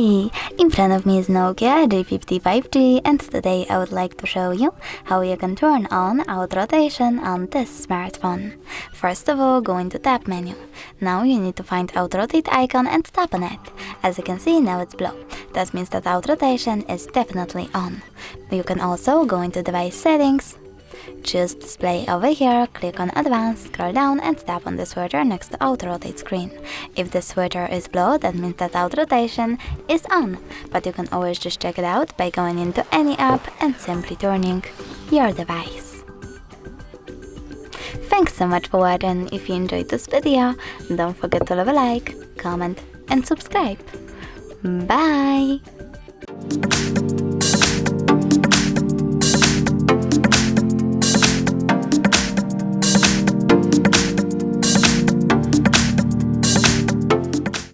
Hi! In front of me is Nokia G50 5G, and today I would like to show you how you can turn on auto rotation on this smartphone. First of all, go into Tab menu. Now you need to find auto rotate icon and tap on it. As you can see, now it's blue. That means that auto rotation is definitely on. You can also go into device settings, choose display over here, click on advanced, scroll down and tap on the switcher next to auto rotate screen. If the switcher is blue, that means that auto rotation is on, but you can always just check it out by going into any app and simply turning your device. Thanks so much for watching. If you enjoyed this video, don't forget to leave a like, comment and subscribe. Bye!